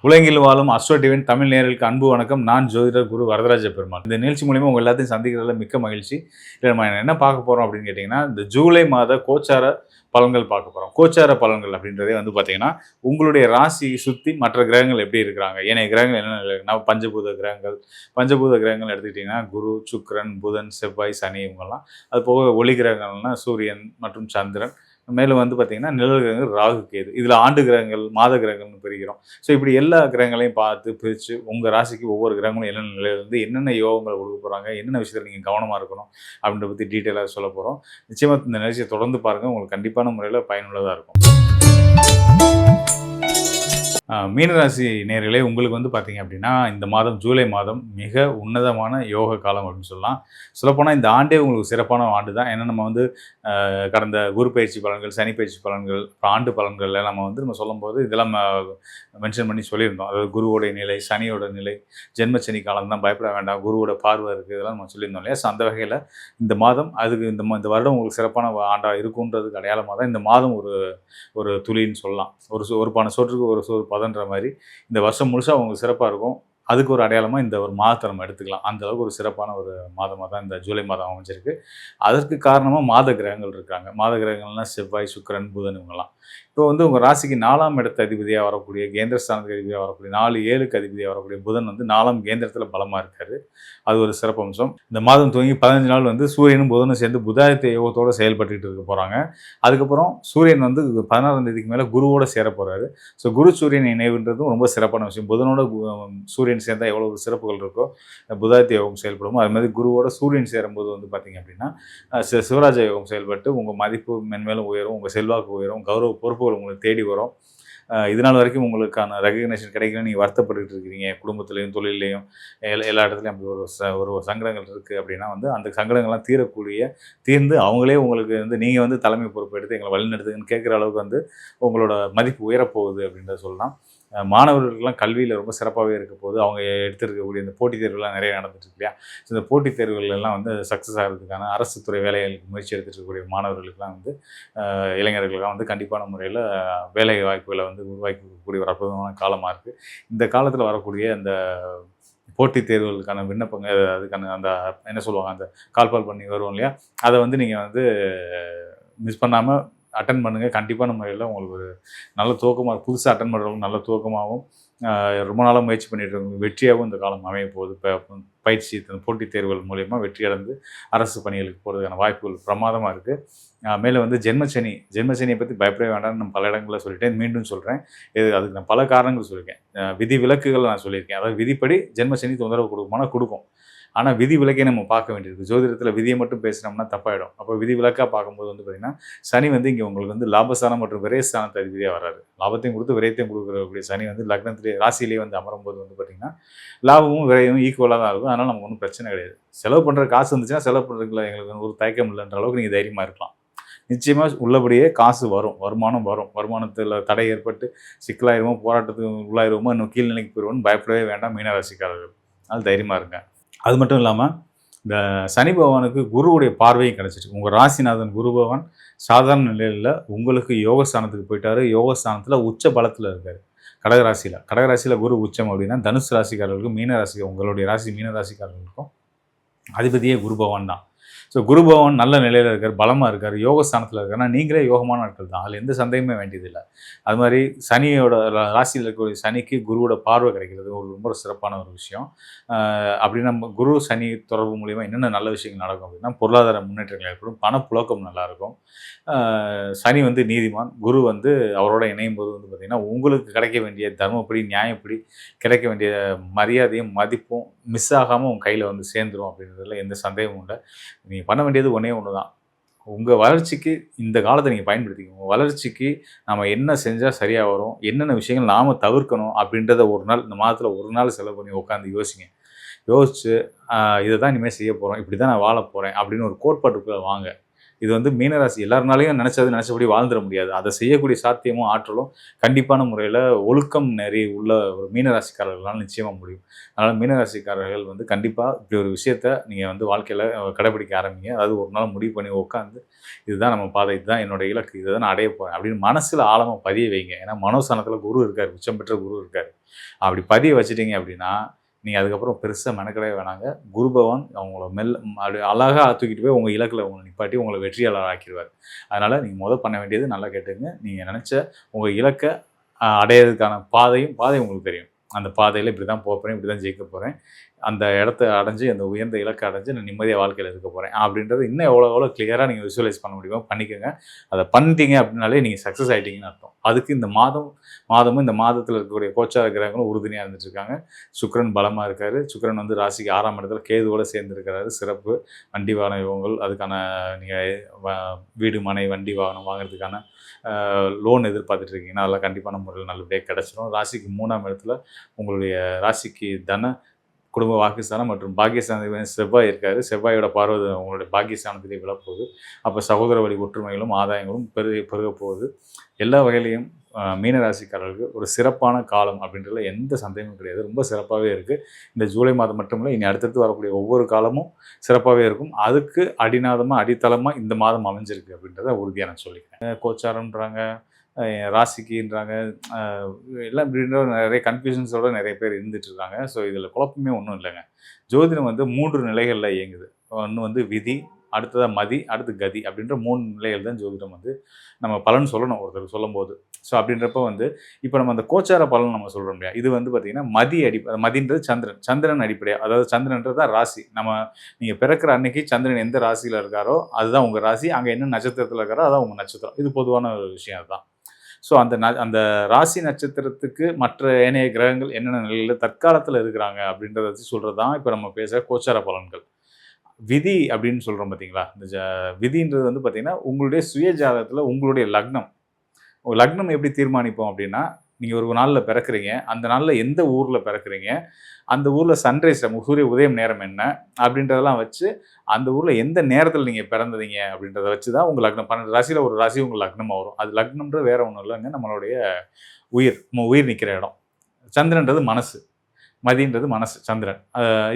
உலகில் வாழும் astro divine Tamil நேயர்களுக்கு அன்பு வணக்கம். நான் ஜோதிடர் குரு வரதராஜ பெருமாள். இந்த நிகழ்ச்சி மூலியமா உங்க எல்லாத்தையும் சந்திக்கிறதுல மிக்க மகிழ்ச்சி. இதில் நம்ம என்ன பார்க்க போறோம் அப்படின்னு கேட்டிங்கன்னா, இந்த ஜூலை மாத கோச்சார பலன்கள் பார்க்க போறோம். கோச்சார பலன்கள் அப்படின்றதே வந்து பார்த்தீங்கன்னா, உங்களுடைய ராசியை சுத்தி மற்ற கிரகங்கள் எப்படி இருக்கிறாங்க, ஏனைய கிரகங்கள் என்ன நிலையில இருக்குன்னா, பஞ்சபூத கிரகங்கள் எடுத்துக்கிட்டிங்கன்னா குரு, சுக்கிரன், புதன், செவ்வாய், சனி இவங்கெல்லாம். அது போக ஒளி கிரகங்கள்னா சூரியன் மற்றும் சந்திரன். மேலும் வந்து பார்த்தீங்கன்னா நிழல் கிரகங்கள் ராகு, கேது. இதில் ஆண்டு கிரகங்கள், மாத கிரகங்கள்னு பிரிக்கிறோம். ஸோ இப்படி எல்லா கிரகங்களையும் பார்த்து பிரித்து உங்கள் ராசிக்கு ஒவ்வொரு கிரகங்களும் என்னென்ன நிலையில இருந்து என்னென்ன யோகங்களை கொடுக்க போகிறாங்க, என்னென்ன விஷயத்தில் நீங்கள் கவனமாக இருக்கணும் அப்படின்றத பற்றி டீட்டெயிலாக சொல்ல போகிறோம். நிச்சயமாக இந்த நிகழ்ச்சியை தொடர்ந்து பாருங்கள், உங்களுக்கு கண்டிப்பான முறையில் பயனுள்ளதாக இருக்கும். மீனராசி நேயர்களே, உங்களுக்கு வந்து பார்த்தீங்க அப்படின்னா, இந்த மாதம் ஜூலை மாதம் மிக உன்னதமான யோக காலம் அப்படின்னு சொல்லலாம். சொல்லப்போனால் இந்த ஆண்டே உங்களுக்கு சிறப்பான ஆண்டு தான். ஏன்னா நம்ம வந்து கடந்த குரு பயிற்சி பலன்கள், சனி பயிற்சி பலன்கள், ஆண்டு பலன்கள் நம்ம சொல்லும்போது இதெல்லாம் மென்ஷன் பண்ணி சொல்லியிருந்தோம். அதாவது குருவோடைய நிலை, சனியோட நிலை, ஜென்மச்சனி காலம் தான், பயப்பட வேண்டாம், குருவோட பார்வை இருக்குது, இதெல்லாம் நம்ம சொல்லியிருந்தோம் இல்லையா? ஸோ அந்த வகையில் இந்த மாதம் அதுக்கு இந்த வருடம் உங்களுக்கு சிறப்பான ஆண்டாக இருக்குன்றதுக்கு அடையாளமாக தான் இந்த மாதம் ஒரு துளின்னு சொல்லலாம். ஒரு பானை சோற்றுக்கு ஒரு சோறு பதன்ற மாதிரி இந்த வருஷம் முழுசாக உங்களுக்கு சிறப்பாக இருக்கும். அதுக்கு ஒரு அடையாளமாக இந்த ஒரு மாதத்தை நம்ம எடுத்துக்கலாம். அந்த அளவுக்கு ஒரு சிறப்பான ஒரு மாதமாக தான் இந்த ஜூலை மாதம் அமைஞ்சிருக்கு. அதற்கு காரணமாக மாத கிரகங்கள் இருக்காங்க. மாத கிரகங்கள்லாம் செவ்வாய், சுக்கிரன், புதன் இவங்கெல்லாம். இப்போ வந்து உங்கள் ராசிக்கு 4ஆம் இடத்து அதிபதியாக வரக்கூடிய, கேந்திர ஸ்தானத்துக்கு அதிபதியாக வரக்கூடிய, 4, 7க்கு அதிபதியாக வரக்கூடிய புதன் வந்து 4ஆம் கேந்திரத்தில் பலமாக இருக்கார். அது ஒரு சிறப்பம்சம். இந்த மாதம் துவங்கி 15 நாள் வந்து சூரியனும் புதனும் சேர்ந்து புதாயத்த யோகத்தோடு செயல்பட்டுக்கிட்டு இருக்க போகிறாங்க. அதுக்கப்புறம் சூரியன் வந்து 16ஆம் தேதிக்கு மேலே குருவோட சேர போகிறாரு. ஸோ குரு சூரியன் இணைவுன்றதும் ரொம்ப சிறப்பான விஷயம். புதனோட சூரியன் சேர்ந்தால் எவ்வளோ சிறப்புகள் இருக்கோ, புதாயத்த யோகம் செயல்படும். அது மாதிரி குருவோட சூரியன் சேரும்போது வந்து பார்த்திங்க அப்படின்னா சிவராஜ யோகம் செயல்பட்டு உங்கள் மதிப்பு மென்மேலும் உயரும், உங்கள் செல்வாக்கு உயரும், கௌரவ பொறுப்புகள் உங்களுக்கு தேடி வரும். இதனால் வரைக்கும் உங்களுக்கான ரெகக்னேஷன் கிடைக்கல, நீங்கள் வருத்தப்பட்டுக்கிட்டு இருக்கிறீங்க, குடும்பத்துலேயும் தொழிலையும் எல்லா இடத்துலையும் அப்படி ஒரு சங்கடங்கள் இருக்குது அப்படின்னா வந்து அந்த சங்கடங்கள்லாம் தீர்ந்து அவங்களே உங்களுக்கு வந்து நீங்கள் வந்து தலைமை பொறுப்பு எடுத்து எங்களை வழிநடத்துங்கன்னு கேட்குற அளவுக்கு வந்து உங்களோட மதிப்பு உயரப்போகுது அப்படின்றத சொல்லலாம். மாணவர்களுக்கெல்லாம் கல்வியில் ரொம்ப சிறப்பாகவே இருக்க போது. அவங்க எடுத்துருக்கக்கூடிய இந்த போட்டித் தேர்வுலாம் நிறைய நடந்துட்டு இல்லையா? ஸோ இந்த போட்டித் தேர்வுகளெல்லாம் வந்து சக்ஸஸ் ஆகிறதுக்கான அரசு துறை வேலைகளுக்கு முயற்சி எடுத்துகிட்டு இருக்கக்கூடிய மாணவர்களுக்கெல்லாம் வந்து இளைஞர்களுக்கெல்லாம் வந்து கண்டிப்பான முறையில் வேலை வாய்ப்புகளை வந்து உருவாக்கி கொடுக்கக்கூடிய ஒரு அற்புதமான காலமாக இருக்குது. இந்த காலத்தில் வரக்கூடிய அந்த போட்டித் தேர்வுகளுக்கான விண்ணப்பங்கள், அதுக்கான அந்த என்ன சொல்லுவாங்க, அந்த கால்பால் பண்ணி வருவோம் இல்லையா? அதை வந்து நீங்கள் வந்து மிஸ் பண்ணாமல் அட்டன் பண்ணுங்கள். கண்டிப்பான முறையில் உங்களுக்கு ஒரு நல்ல துவக்கமாக, புதுசாக அட்டன் பண்ணுறவங்க நல்ல துவக்கமாகவும், ரொம்ப நாளாக முயற்சி பண்ணிட்டு இருக்கவங்க வெற்றியாகவும் இந்த காலம் அமைய போகுது. பயிற்சி போட்டித் தேர்வுகள் மூலயமா வெற்றி அடைந்து அரசு பணிகளுக்கு போகிறதுக்கான வாய்ப்புகள் பிரமாதமாக இருக்குது. மேலே வந்து ஜென்மச்சனியை பற்றி பயப்பட வேண்டாம்னு நான் பல இடங்களில் சொல்லிட்டேன், மீண்டும் சொல்கிறேன். அதுக்கு நான் பல காரணங்கள் சொல்லியிருக்கேன். விதி விலக்குகள் நான் சொல்லியிருக்கேன். அதாவது விதிப்படி ஜென்மச்சனி தொந்தரவு கொடுக்கும். ஆனால் விதி விலக்கை நம்ம பார்க்க வேண்டியிருக்கு. ஜோதிடத்தில் விதியை மட்டும் பேசினோம்னா தப்பாயிடும். அப்போ விதி விலக்காக பார்க்கும்போது வந்து பார்த்திங்கன்னா, சனி வந்து இங்கே உங்களுக்கு வந்து லாபஸ்தானம் மற்றும் விரயஸ்தானத்து அதிபதியாக வராது. லாபத்தையும் கொடுத்து விரயத்தையும் கொடுக்கக்கூடிய சனி வந்து லக்னத்திலே ராசியிலே வந்து அமரும்போது வந்து பார்த்திங்கன்னா, லாபமும் விரயமும் ஈக்குவலாக தான் இருக்கும். அதனால் நமக்கு ஒன்றும் பிரச்சனை கிடையாது. செலவு பண்ணுற காசு வந்துச்சுன்னா செலவு பண்ணுறதுல எங்களுக்கு ஒரு தயக்கம் இல்லைன்ற அளவுக்கு நீங்கள் தைரியமாக இருக்கலாம். நிச்சயமாக உள்ளபடியே காசு வரும், வருமானம் வரும். வருமானத்தில் தடை ஏற்பட்டு சிக்கலாயிருமோ, போராட்டத்துக்கு உள்ளாயிருமோ, இன்னும் கீழ்நிலைக்கு போயிடுவோம்னு பயப்படவே வேண்டாம் மீனராசிக்காரர்கள். அது தைரியமாக இருங்க. அது மட்டும் இல்லாமல் இந்த சனி பகவானுக்கு குருவுடைய பார்வையும் கிடச்சிருக்கு. உங்கள் ராசிநாதன் குரு பகவான் சாதாரண நிலையில் உங்களுக்கு யோகஸ்தானத்துக்கு போயிட்டார். யோகஸ்தானத்தில் உச்ச பலத்தில் இருக்கார். கடகராசியில் குரு உச்சம் அப்படின்னா தனுசு ராசிக்காரர்களுக்கும் உங்களுடைய ராசி மீனராசிக்காரர்களுக்கும் அதிபதியே குரு பகவான் தான். ஸோ குரு பகவான் நல்ல நிலையில் இருக்கார், பலமாக இருக்கார், யோகஸ்தானத்தில் இருக்காருன்னா நீங்களே யோகமான நாட்கள் தான். அதில் எந்த சந்தேகமே வேண்டியதில்லை. அது மாதிரி சனியோட ராசியில் இருக்கக்கூடிய சனிக்கு குருவோட பார்வை கிடைக்கிறது ஒரு ரொம்ப சிறப்பான ஒரு விஷயம். அப்படி நம்ம குரு சனி தொடர்பு மூலிமா என்னென்ன நல்ல விஷயங்கள் நடக்கும் அப்படின்னா, பொருளாதார முன்னேற்றங்கள் ஏற்படும், பணப்புழக்கம் நல்லாயிருக்கும். சனி வந்து நீதிமான், குரு வந்து அவரோட இணையும் போது வந்து பார்த்திங்கன்னா உங்களுக்கு கிடைக்க வேண்டிய தர்மப்படி, நியாயப்படி கிடைக்க வேண்டிய மரியாதையும் மதிப்பும் மிஸ் ஆகாமல் உங்கள் கையில் வந்து சேர்ந்துடும் அப்படின்றதுல எந்த சந்தேகமும் இல்லை. நீங்கள் பண்ண வேண்டியது ஒன்று தான். உங்கள் வளர்ச்சிக்கு இந்த காலத்தை நீங்கள் பயன்படுத்திக்கணும். உங்கள் வளர்ச்சிக்கு நம்ம என்ன செஞ்சால் சரியாக வரும், என்னென்ன விஷயங்கள் நாம் தவிர்க்கணும் அப்படின்றத ஒரு நாள், இந்த மாதத்தில் ஒரு நாள் செலவு பண்ணி உட்காந்து யோசித்து இதை தான் இனிமேல் செய்ய போகிறோம், இப்படி தான் நான் வாழ போகிறேன் அப்படின்னு ஒரு கோட்பாட்டுக்குள்ளே வாங்க. இது வந்து மீனராசி எல்லாருனாலையும் நினச்சபடி வாழ்ந்துட முடியாது. அதை செய்யக்கூடிய சாத்தியமும் ஆற்றலும் கண்டிப்பான முறையில் ஒழுக்கம் நெறி உள்ள ஒரு மீனராசிக்காரர்களால் நிச்சயமாக முடியும். அதனால் மீனராசிக்காரர்கள் வந்து கண்டிப்பாக இப்படி ஒரு விஷயத்த நீங்கள் வந்து வாழ்க்கையில் கடைபிடிக்க ஆரம்பிங்க. அதாவது ஒரு நாள் முடிவு பண்ணி உட்காந்து இதுதான் நம்ம பாதை, இதுதான் என்னோட இலக்கு, இதை தான் நான் அடைய போகிறேன் அப்படின்னு மனசில் ஆழமாக பதிய வைங்க. ஏன்னா மனோஸ்தானத்தில் குரு இருக்கார், உச்சம் பெற்ற குரு இருக்கார். அப்படி பதிய வச்சுட்டீங்க அப்படின்னா நீங்கள் அதுக்கப்புறம் பெருசாக மெனக்கடவே வேணாங்க. குரு பகவான் அவங்கள அப்படி அழகாக தூக்கிட்டு போய் உங்கள் இலக்கில் உங்களை நிப்பாட்டி உங்களை வெற்றியாளர் ஆக்கிடுவார். அதனால் நீங்கள் பண்ண வேண்டியது நல்லா கேட்டுங்க. நீங்கள் நினச்ச உங்கள் இலக்கை அடையிறதுக்கான பாதை உங்களுக்கு தெரியும். அந்த பாதையில் இப்படி தான் போகிறேன், இப்படி தான் ஜெயிக்க போகிறேன், அந்த இடத்த அடைஞ்சு அந்த உயர்ந்த இலக்கை அடைஞ்சு நான் நிம்மதியாக வாழ்க்கையில் இருக்க போகிறேன் அப்படின்றது இன்னும் எவ்வளோ கிளியராக நீங்கள் விசுவலைஸ் பண்ண முடியுமோ பண்ணிக்கோங்க. அதை பண்ணிட்டீங்க அப்படின்னாலே நீங்கள் சக்ஸஸ் ஆகிட்டீங்கன்னு அர்த்தம். அதுக்கு இந்த மாதமும் இந்த மாதத்தில் இருக்கக்கூடிய கோச்சார கிரகங்களும் உறுதுணையாக இருந்துட்டுருக்காங்க. சுக்கிரன் பலமாக இருக்கார். சுக்கிரன் வந்து ராசிக்கு 6ஆம் இடத்துல கேதுவோடு சேர்ந்துருக்கிறாரு. சிறப்பு. வண்டி வாகன யோகங்கள், அதுக்கான நீங்கள் வீடு மனை வண்டி வாகனம் வாங்குறதுக்கான லோன் எதிர்பார்த்துட்டு இருக்கீங்கன்னா அதெல்லாம் கண்டிப்பான முறையில் நல்லபடியாக கிடச்சிடும். ராசிக்கு 3ஆம் இடத்துல உங்களுடைய ராசிக்கு குடும்ப வாக்குஸ்தானம் மற்றும் பாக்கியஸ்தானத்தில் செவ்வாய் இருக்கார். செவ்வாயோட பார்வை உங்களுடைய பாக்கியஸ்தானத்திலே விழப்போகுது. அப்போ சகோதர வழி ஒற்றுமைகளும் ஆதாயங்களும் பெருக போகுது. எல்லா வகையிலையும் மீனராசிக்காரர்களுக்கு ஒரு சிறப்பான காலம் அப்படின்றதுல எந்த சந்தேகமும் கிடையாது. ரொம்ப சிறப்பாகவே இருக்குது. இந்த ஜூலை மாதம் மட்டும் இல்லை, இனி அடுத்தடுத்து வரக்கூடிய ஒவ்வொரு காலமும் சிறப்பாகவே இருக்கும். அதுக்கு அடித்தளமாக இந்த மாதம் அமைஞ்சிருக்கு அப்படின்றத உறுதியாக நான் சொல்லிக்கிறேன். கோச்சாரம்ன்றாங்க, ராசிக்குன்றாங்க, எல்லாம் இப்படின்ற நிறைய கன்ஃபியூஷன்ஸோடு நிறைய பேர் இருந்துகிட்ருக்காங்க. ஸோ இதில் குழப்பமே ஒன்றும் இல்லைங்க. ஜோதிடம் வந்து 3 நிலைகளில் இயங்குது. ஒன்று வந்து விதி, அடுத்ததாக மதி, அடுத்து கதி அப்படின்ற 3 நிலைகள் தான் ஜோதிடம் வந்து நம்ம பலன் சொல்லணும் ஒருத்தர் சொல்லும்போது. ஸோ அப்படின்றப்ப வந்து இப்போ நம்ம அந்த கோச்சார பலன் நம்ம சொல்கிறோம் இல்லையா, இது வந்து பார்த்திங்கன்னா மதின்றது சந்திரன் அடிப்படையாக, அதாவது சந்திரன்றது தான் ராசி. நீங்கள் பிறக்கிற அன்னைக்கு சந்திரன் எந்த ராசியில் இருக்காரோ அதுதான் உங்கள் ராசி. அங்கே என்ன நட்சத்திரத்தில் இருக்காரோ அதான் உங்கள் நட்சத்திரம். இது பொதுவான ஒரு விஷயம் அதுதான். ஸோ அந்த ராசி நட்சத்திரத்துக்கு மற்ற ஏனைய கிரகங்கள் என்னென்ன நிலையில் தற்காலத்தில் இருக்கிறாங்க அப்படின்றத வச்சு சொல்கிறது தான் இப்போ நம்ம பேசுகிற கோச்சார பலன்கள். விதி அப்படின்னு சொல்கிறோம் பார்த்தீங்களா, இந்த விதின்றது வந்து பார்த்திங்கன்னா உங்களுடைய சுய ஜாதகத்தில் உங்களுடைய லக்னம் எப்படி தீர்மானிப்போம் அப்படின்னா, நீங்கள் ஒரு நாளில் பிறக்கிறீங்க, அந்த நாளில் எந்த ஊரில் பிறக்கிறீங்க, அந்த ஊரில் சன்ரைஸ் சூரிய உதயம் நேரம் என்ன அப்படின்றதெல்லாம் வச்சு, அந்த ஊரில் எந்த நேரத்தில் நீங்கள் பிறந்ததீங்க அப்படின்றத வச்சு தான் உங்கள் லக்னம் 12 ராசியில் ஒரு ராசி உங்கள் லக்னமாக வரும். அது லக்னம்ன்றது வேறு ஒன்றும் இல்லைங்க, நம்மளுடைய உயிர் நிற்கிற இடம். சந்திரன்றது மனசு, மதின்றது மனசு, சந்திரன்,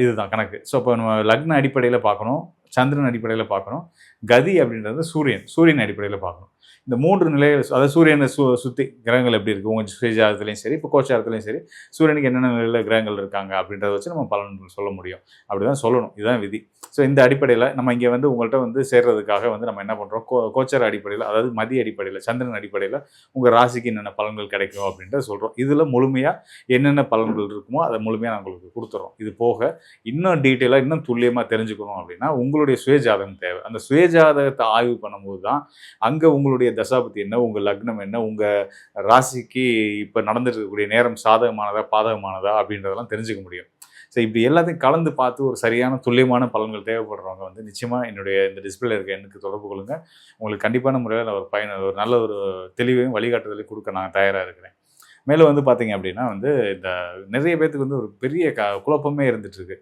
இதுதான் கணக்கு. ஸோ இப்போ நம்ம லக்ன அடிப்படையில் பார்க்கணும், சந்திரன் அடிப்படையில் பார்க்கணும். கதி அப்படின்றது சூரியன் அடிப்படையில் பார்க்கணும். இந்த 3 நிலைகள், அதாவது சூரியனை சுற்றி கிரகங்கள் எப்படி இருக்குது உங்கள் சுயஜாதத்துலேயும் சரி, இப்போ கோச்சாரத்துலேயும் சரி, சூரியனுக்கு என்னென்ன நிலையில் கிரகங்கள் இருக்காங்க அப்படின்றத வச்சு நம்ம பலன் சொல்ல முடியும். அப்படி தான் சொல்லணும். இதுதான் விதி. ஸோ இந்த அடிப்படையில் நம்ம இங்கே வந்து உங்கள்கிட்ட வந்து சேர்றதுக்காக வந்து நம்ம என்ன பண்ணுறோம், கோச்சார அடிப்படையில், அதாவது மதி அடிப்படையில், சந்திரன் அடிப்படையில் உங்கள் ராசிக்கு என்னென்ன பலன்கள் கிடைக்கும் அப்படின்றத சொல்கிறோம். இதில் முழுமையாக என்னென்ன பலன்கள் இருக்குமோ அதை முழுமையாக நான் உங்களுக்கு கொடுத்துட்றோம். இது போக இன்னும் டீட்டெயிலாக இன்னும் துல்லியமாக தெரிஞ்சுக்கணும் அப்படின்னா உங்களுடைய சுயஜாதகம் தேவை. அந்த சுயஜாதகத்தை ஆய்வு பண்ணும்போது தான் அங்கே உங்களுடைய தசாபதி என்ன, உங்கள் லக்னம் என்ன, உங்கள் ராசிக்கு இப்போ நடந்துட்டு இருக்கக்கூடிய நேரம் சாதகமானதா பாதகமானதா அப்படின்றதெல்லாம் தெரிஞ்சுக்க முடியும். ஸோ இப்படி எல்லாத்தையும் கலந்து பார்த்து ஒரு சரியான துல்லியமான பலன்கள் தேவைப்படுறவங்க வந்து நிச்சயமாக என்னுடைய இந்த டிஸ்பிளே இருக்க எண்ணுக்கு தொடர்பு கொள்ளுங்கள். உங்களுக்கு கண்டிப்பான முறையில் நான் ஒரு நல்ல ஒரு தெளிவையும் வழிகாட்டுதலையும் கொடுக்க நான் தயாராக இருக்கிறேன். மேலும் வந்து பார்த்திங்க அப்படின்னா வந்து இந்த நிறைய பேர்த்துக்கு வந்து ஒரு பெரிய குழப்பமே இருந்துகிட்ருக்கு.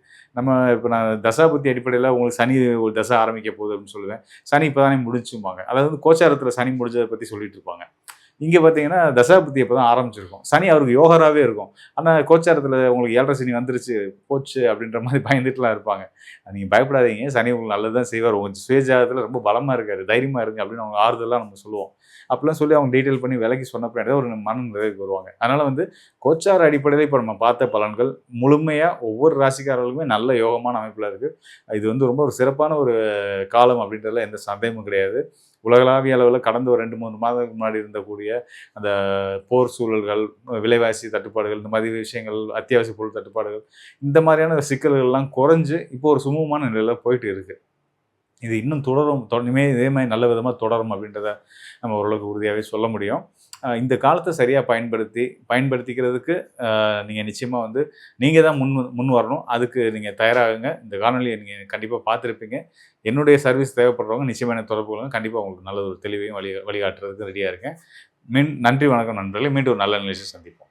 இப்போ நான் தசாபுத்தி அடிப்படையில் உங்களுக்கு சனி ஒரு தசை ஆரம்பிக்க போகுது அப்படின்னு சொல்லுவேன். சனி இப்போ தானே முடிச்சும்பாங்க. அதாவது கோச்சாரத்தில் சனி முடிஞ்சதை பற்றி சொல்லிட்டு இருப்பாங்க. இங்கே பார்த்தீங்கன்னா தசாபுத்தி இப்போ தான் ஆரம்பிச்சிருக்கும். சனி அவருக்கு யோகராகவே இருக்கும். ஆனால் கோச்சாரத்தில் உங்களுக்கு 7.5 சனி வந்துருச்சு போச்சு அப்படின்ற மாதிரி பயந்துட்டுலாம் இருப்பாங்க. நீங்கள் பயப்படாதீங்க, சனி உங்களுக்கு நல்லது தான் செய்வார். உங்கள் சுயஜாதத்தில் ரொம்ப பலமாக இருக்காரு, தைரியமாக இருங்க அப்படின்னு அவங்க ஆறுதலாக நம்ம சொல்லுவோம். அப்படிலாம் சொல்லி அவங்க டீட்டெயில் பண்ணி விலைக்கு சொன்ன பின்னாடி ஒரு மன நிறைவுக்கு வருவாங்க. அதனால் வந்து கோச்சார அடிப்படையில் இப்போ நம்ம பார்த்த பலன்கள் முழுமையாக ஒவ்வொரு ராசிக்காரர்களுமே நல்ல யோகமான அமைப்பில் இருக்குது. இது வந்து ரொம்ப ஒரு சிறப்பான ஒரு காலம் அப்படின்றதுல எந்த சந்தேகமும் கிடையாது. உலகளாவிய அளவில் கடந்த ஒரு 2-3 மாதத்துக்கு முன்னாடி இருந்தக்கூடிய அந்த போர் சூழல்கள், விலைவாசி தட்டுப்பாடுகள், இந்த மாதிரி விஷயங்கள், அத்தியாவசிய பொருள் தட்டுப்பாடுகள், இந்த மாதிரியான சிக்கல்கள்லாம் குறைஞ்சு இப்போ ஒரு சுமூகமான நிலையில் போயிட்டு இருக்குது. இது இன்னும் தொடரும், இதே மாதிரி நல்ல விதமாக தொடரும் அப்படின்றத நம்ம ஓரளவுக்கு உறுதியாகவே சொல்ல முடியும். இந்த காலத்தை சரியாக பயன்படுத்திக்கிறதுக்கு நீங்கள் நிச்சயமாக வந்து நீங்கள் தான் முன் வரணும். அதுக்கு நீங்கள் தயாராகுங்க. இந்த காணொலியை நீங்கள் கண்டிப்பாக பார்த்துருப்பீங்க. என்னுடைய சர்வீஸ் தேவைப்படுறவங்க நிச்சயமாக எனக்கு தொடர்பு கொள்ளுங்க. கண்டிப்பாக உங்களுக்கு நல்ல ஒரு தெளிவையும் வழிகாட்டுறதுக்கு ரெடியாக இருக்கேன். நன்றி, வணக்கம் நண்பர்களே. மீண்டும் ஒரு நல்ல நிகழ்ச்சியை சந்திப்போம்.